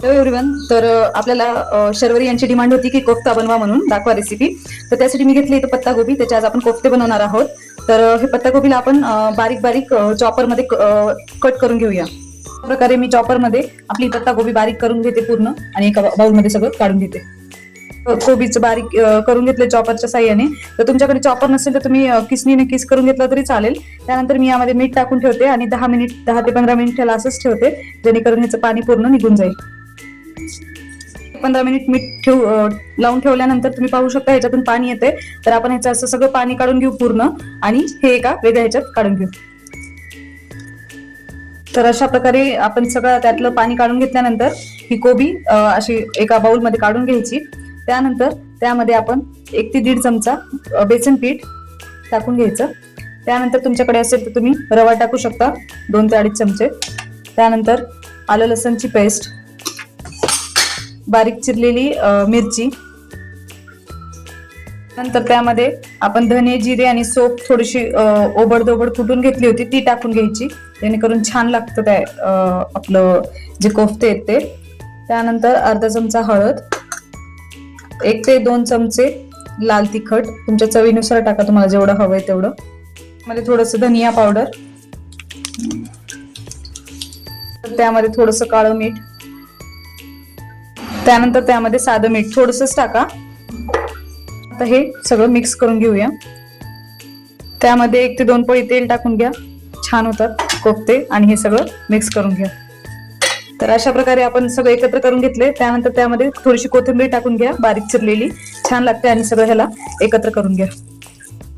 Hello everyone. तर आपल्याला शर्वरी यांची डिमांड होती की कोफ्ता बनवा म्हणून दाखवा रेसिपी. तर त्यासाठी मी घेतली इथं पत्तागोबी. त्याचे आज आपण कोफ्ते बनवणार आहोत. तर हे पत्तागोबीला आपण बारीक बारीक चॉपरमध्ये कट करून घेऊया. अशा प्रकारे मी चॉपरमध्ये आपली पत्तागोबी बारीक करून घेते पूर्ण आणि एका बाउलमध्ये सगळं काढून घेते. कोबीचं बारीक करून घेतले चॉपरच्या साह्याने. तर तुमच्याकडे चॉपर नसेल तर तुम्ही किसनीने किस करून घेतला तरी चालेल. त्यानंतर मी यामध्ये मीठ टाकून ठेवते आणि 10 ते 15 मिनिट त्याला असंच ठेवते, जेणेकरून ह्याचं पाणी पूर्ण निघून जाईल. 15 मिनिट मीठ लावून ठेवल्यानंतर तुम्ही पाहू शकता ह्याच्यातून पाणी येते. तर आपण ह्याचं असं सगळं पाणी काढून घेऊ पूर्ण आणि हे एका वेगळ्या ह्याच्यात काढून घेऊ. तर अशा प्रकारे आपण सगळं त्यातलं पाणी काढून घेतल्यानंतर ही कोबी अशी एका बाउल मध्ये काढून घ्यायची. त्यानंतर त्यामध्ये आपण 1 ते 1.5 चमचा बेसन पीठ टाकून घ्यायचं. त्यानंतर तुमच्याकडे असेल तर तुम्ही रवा टाकू शकता 2 ते 2.5 चमचे. त्यानंतर आलं लसणची पेस्ट, बारीक चिरलेली मिरची, नंतर त्यामध्ये आपण धने, जिरे आणि सोप थोडीशी ओबडधोबड कुटून घेतली होती ती टाकून घ्यायची, जेणेकरून छान लागतं ते आपलं जे कोफ्ते आहेत ते. त्यानंतर अर्धा चमचा हळद, 1 ते 2 चमचे लाल तिखट, तुमच्या चवीनुसार टाका, तुम्हाला जेवढं हवंय तेवढं. मध्ये थोडंसं धनिया पावडर, त्यामध्ये थोडंसं काळं मीठ, त्यानंतर त्यामध्ये साधं मीठ थोडंसंच टाका. आता हे सगळं मिक्स करून घेऊया. त्यामध्ये 1 ते 2 पळी तेल टाकून घ्या, छान होतात कोफ्ते. आणि हे सगळं मिक्स करून घ्या. तर अशा प्रकारे आपण सगळं एकत्र करून घेतले. त्यानंतर त्यामध्ये थोडीशी कोथिंबीर टाकून घ्या, बारीक चिरलेली, छान लागते. आणि सगळं ह्याला एकत्र करून घ्या.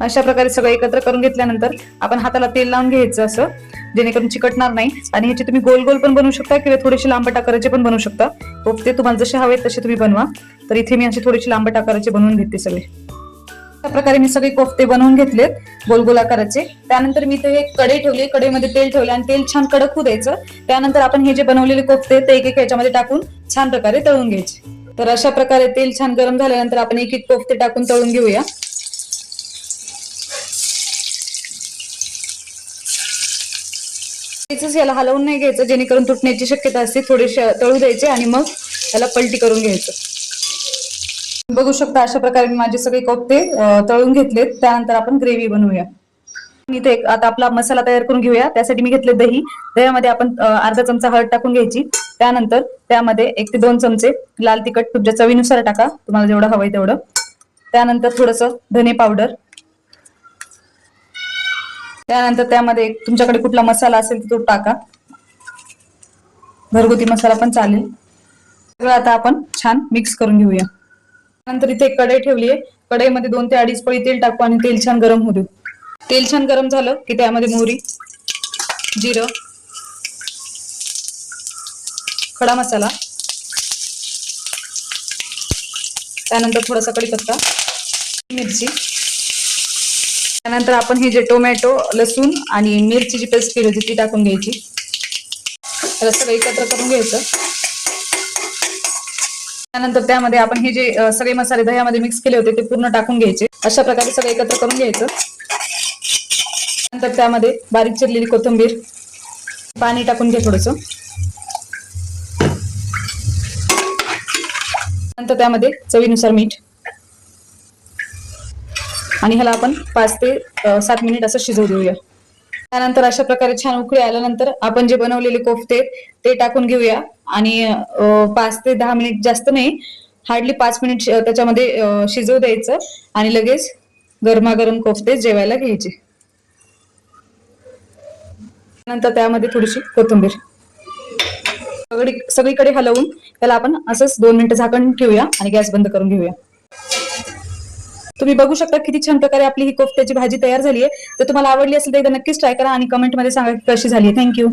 अशा प्रकारे सगळं एकत्र करून घेतल्यानंतर आपण हाताला तेल लावून घ्यायचं असं, जेणेकरून चिकटणार नाही. आणि ह्याचे तुम्ही गोल गोल पण बनवू शकता किंवा थोडेसे लांबट आकाराचे पण बनवू शकता. कोफ्ते तुम्हाला जसे हवे तसे तुम्ही बनवा. तर इथे मी असे थोडेसे लांबट आकाराचे बनवून घेते सगळे. अशा प्रकारे मी सगळे कोफ्ते बनवून घेतलेत गोल गोल आकाराचे. त्यानंतर मी ते एक कढई ठेवली, कढईमध्ये तेल ठेवले आणि तेल छान कडक होऊ द्यायचं. त्यानंतर आपण हे जे बनवलेले कोफ्ते ते एक ह्याच्यामध्ये टाकून छान प्रकारे तळून घ्यायचे. तर अशा प्रकारे तेल छान गरम झाल्यानंतर आपण एक एक कोफ्ते टाकून तळून घेऊया. याला हलवून नाही घ्यायचं, जेणेकरून तुटण्याची शक्यता असते. थोडेसे तळू द्यायचे आणि मग याला पलटी करून घ्यायचं. बघू शकता अशा प्रकारे मी माझे सगळे कोफ्ते तळून घेतलेत. त्यानंतर आपण ग्रेव्ही बनवूया. इथे आता आपला मसाला तयार करून घेऊया. त्यासाठी मी घेतले दही. दह्यामध्ये आपण अर्धा चमचा हळद टाकून घ्यायची. त्यानंतर त्यामध्ये 1 ते 2 चमचे लाल तिखट तुमच्या चवीनुसार टाका, तुम्हाला जेवढं हवंय तेवढं. त्यानंतर थोडंसं धने पावडर. त्यानंतर त्यामध्ये तुमच्याकडे कुठला मसाला असेल तो टाका, घरगुती मसाला पण चालेल. सगळं आता आपण छान मिक्स करून घेऊया. नंतर इथे एक कढई ठेवली आहे. कढईमध्ये 2 ते 2.5 पळी तेल टाकू आणि तेल छान गरम होऊ देऊ. तेल छान गरम झालं की त्यामध्ये मोहरी, जिरं, खडा मसाला, त्यानंतर थोडासा कढीपत्ता, मिरची. त्यानंतर आपण हे जे टोमॅटो, लसूण आणि मिरचीची पेस्ट केली होती ती टाकून घ्यायची. त्याला सगळं एकत्र करून घ्यायचं. त्यानंतर त्यामध्ये आपण हे जे सगळे मसाले दह्यामध्ये मिक्स केले होते ते पूर्ण टाकून घ्यायचे. अशा प्रकारे सगळं एकत्र करून घ्यायचं. नंतर त्यामध्ये बारीक चिरलेली कोथिंबीर, पाणी टाकून घ्या थोडंसं. नंतर त्यामध्ये चवीनुसार मीठ आणि ह्याला आपण 5 ते 7 मिनिट असं शिजवू देऊया. त्यानंतर अशा प्रकारे छान उकळी आल्यानंतर आपण जे बनवलेले कोफ्ते ते टाकून घेऊया आणि 5 ते 10 मिनिट, जास्त नाही, हार्डली 5 मिनिट त्याच्यामध्ये शिजवू द्यायचं आणि लगेच गरमागरम कोफ्ते जेवायला घ्यायचे. नंतर त्यामध्ये थोडीशी कोथिंबीर, सगळीकडे हलवून त्याला आपण असंच 2 मिनिटं झाकण ठेवूया आणि गॅस बंद करून घेऊया. तुम्ही बघू शकता किती छान प्रकारे आपली ही कोफ्त्याची भाजी तयार झाली आहे. तर तुम्हाला आवडली असेल तर एकदा नक्कीच ट्राय करा आणि कमेंटमध्ये सांगा कशी झाली. थँक्यू.